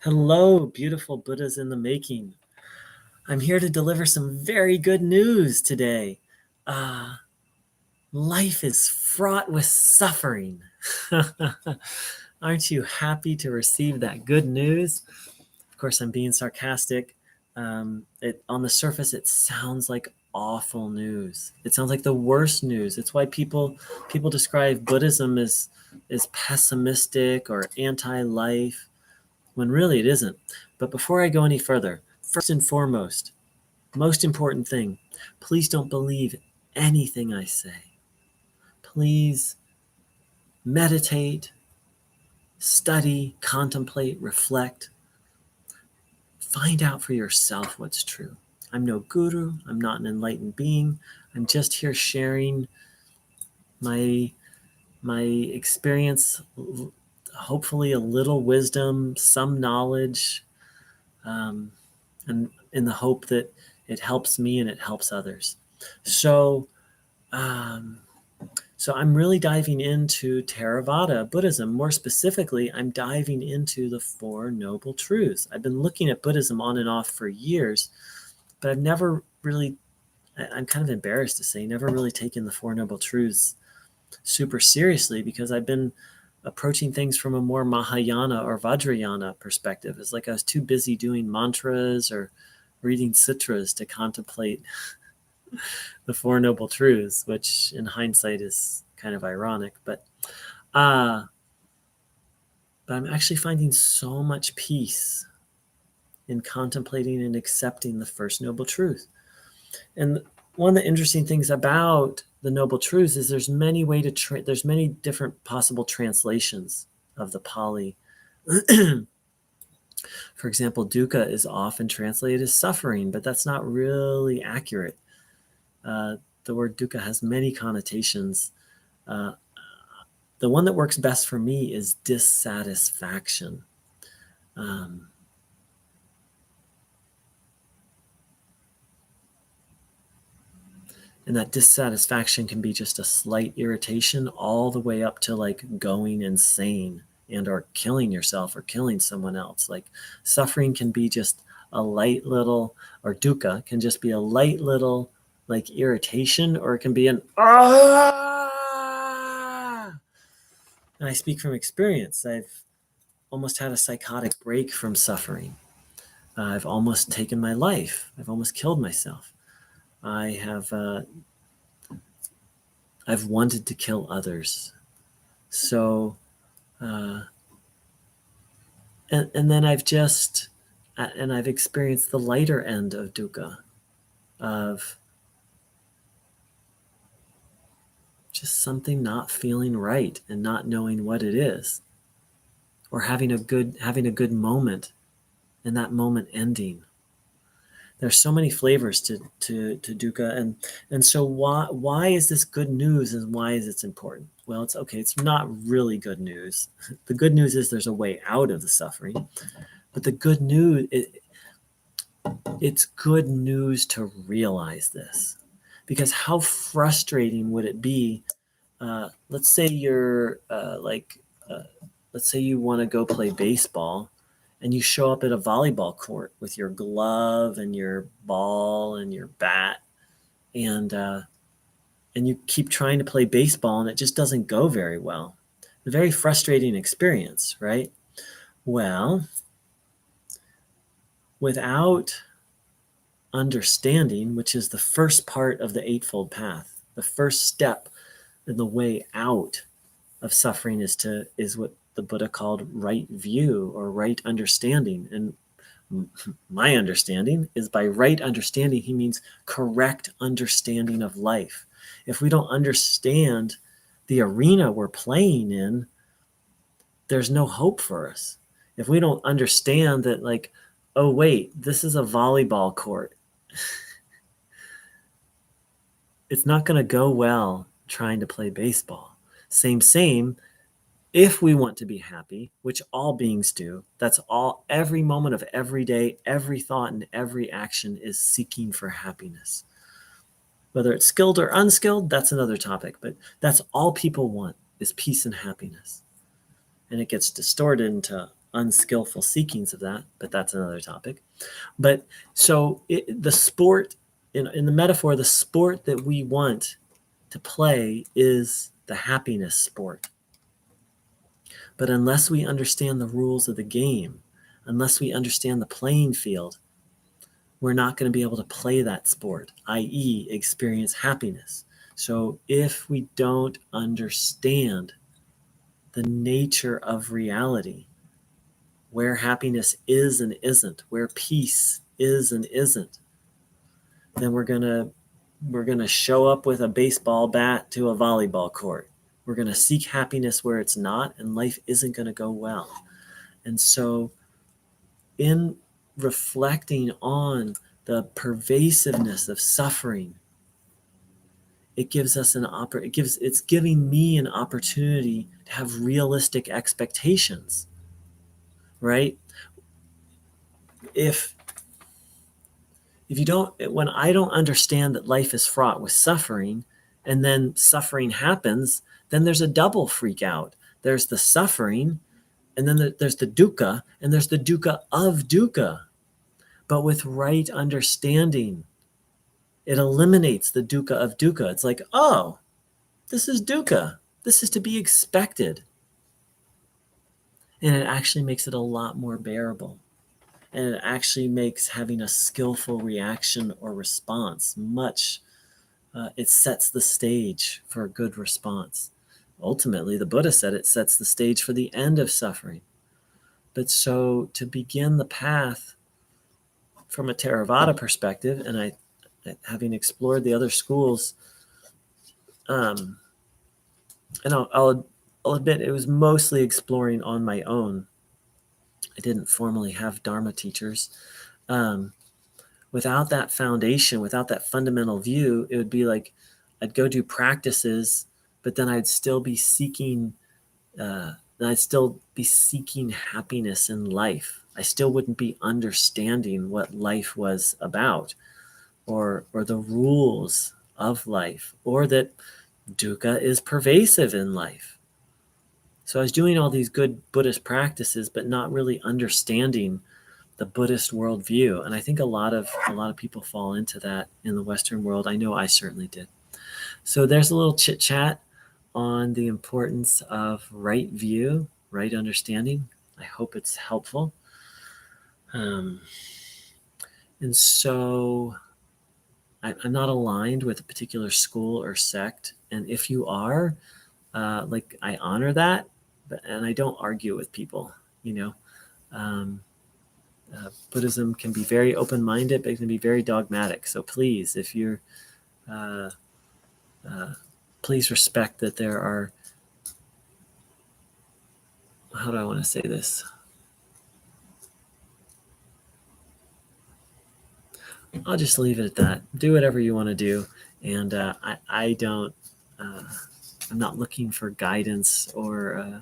Hello, beautiful Buddhas in the making. I'm here to deliver some very good news today. Life is fraught with suffering. Aren't you happy to receive that good news? Of course, I'm being sarcastic. On the surface, it sounds like awful news. It sounds like the worst news. It's why people describe Buddhism as pessimistic or anti-life, when really it isn't. But before I go any further, first and foremost, most important thing, please don't believe anything I say. Please meditate, study, contemplate, reflect. Find out for yourself what's true. I'm no guru. I'm not an enlightened being. I'm just here sharing my experience, hopefully a little wisdom, some knowledge, and in the hope that it helps me and it helps others. So I'm really diving into Theravada Buddhism. More specifically, I'm diving into the Four Noble Truths. I've been looking at Buddhism on and off for years, but I've never really, I'm kind of embarrassed to say, never really taken the Four Noble Truths super seriously, because I've been approaching things from a more Mahayana or Vajrayana perspective. It's like I was too busy doing mantras or reading sutras to contemplate the Four Noble Truths, which in hindsight is kind of ironic. But I'm actually finding so much peace in contemplating and accepting the First Noble Truth. And one of the interesting things about the Noble Truths is there's many different possible translations of the Pali. For example, dukkha is often translated as suffering, but that's not really accurate. The word dukkha has many connotations. The one that works best for me is dissatisfaction. And that dissatisfaction can be just a slight irritation all the way up to like going insane and or killing yourself or killing someone else. Like suffering can be just a light little, or dukkha can just be a light little like irritation, or it can be an ah. And I speak from experience. I've almost had a psychotic break from suffering. I've almost taken my life. I've almost killed myself. I've wanted to kill others. So, and then I've experienced the lighter end of dukkha, of just something not feeling right and not knowing what it is, or having a good moment and that moment ending. There's so many flavors to dukkha, and so why is this good news, and why is it important? Well, it's not really good news. The good news is there's a way out of the suffering, but the good news, it's good news to realize this, because how frustrating would it be? Let's say let's say you want to go play baseball, and you show up at a volleyball court with your glove and your ball and your bat, and you keep trying to play baseball, and it just doesn't go very well. A very frustrating experience, right? Well, without understanding, which is the first part of the Eightfold Path, the first step in the way out of suffering is what the Buddha called right view, or right understanding. And my understanding is, by right understanding, he means correct understanding of life. If we don't understand the arena we're playing in, there's no hope for us. If we don't understand that, like, oh wait, this is a volleyball court, it's not going to go well trying to play baseball. Same. If we want to be happy, which all beings do, that's all, every moment of every day, every thought and every action is seeking for happiness. Whether it's skilled or unskilled, that's another topic, but that's all people want, is peace and happiness. And it gets distorted into unskillful seekings of that, but that's another topic. But so the sport, in the metaphor, the sport that we want to play is the happiness sport. But unless we understand the rules of the game, unless we understand the playing field, we're not going to be able to play that sport, i.e., experience happiness. So if we don't understand the nature of reality, where happiness is and isn't, where peace is and isn't, then we're gonna show up with a baseball bat to a volleyball court. We're gonna seek happiness where it's not, and life isn't gonna go well. And so, in reflecting on the pervasiveness of suffering, it gives us it's giving me an opportunity to have realistic expectations, right? If when I don't understand that life is fraught with suffering, and then suffering happens, then there's a double freak out. There's the suffering, and then there's the dukkha, and there's the dukkha of dukkha. But with right understanding, it eliminates the dukkha of dukkha. It's like, oh, this is dukkha. This is to be expected. And it actually makes it a lot more bearable. And it actually makes having a skillful reaction or response it sets the stage for a good response. Ultimately, the Buddha said it sets the stage for the end of suffering. But so to begin the path from a Theravada perspective, and having explored the other schools, and I'll admit it was mostly exploring on my own. I didn't formally have Dharma teachers. Without that foundation, without that fundamental view, it would be like I'd go do practices, but then I'd still be seeking happiness in life. I still wouldn't be understanding what life was about, or the rules of life, or that dukkha is pervasive in life. So I was doing all these good Buddhist practices, but not really understanding the Buddhist worldview. And I think a lot of people fall into that in the Western world. I know I certainly did. So there's a little chit chat on the importance of right view, right understanding. I hope it's helpful. And so I'm not aligned with a particular school or sect. And if you are, I honor that, and I don't argue with people, Buddhism can be very open-minded, but it can be very dogmatic. So please, if you're, please respect that there are, how do I want to say this? I'll just leave it at that. Do whatever you want to do. And I'm not looking for guidance or,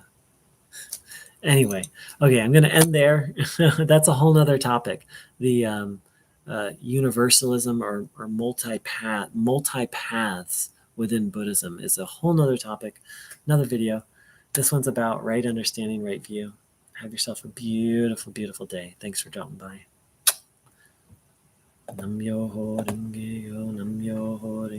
anyway. Okay, I'm going to end there. That's a whole nother topic. The universalism or multi-paths within Buddhism is a whole nother topic, another video. This one's about right understanding, right view. Have yourself a beautiful, beautiful day. Thanks for dropping by. Nam-myoho Renge-kyo, Nam-myoho Renge-kyo.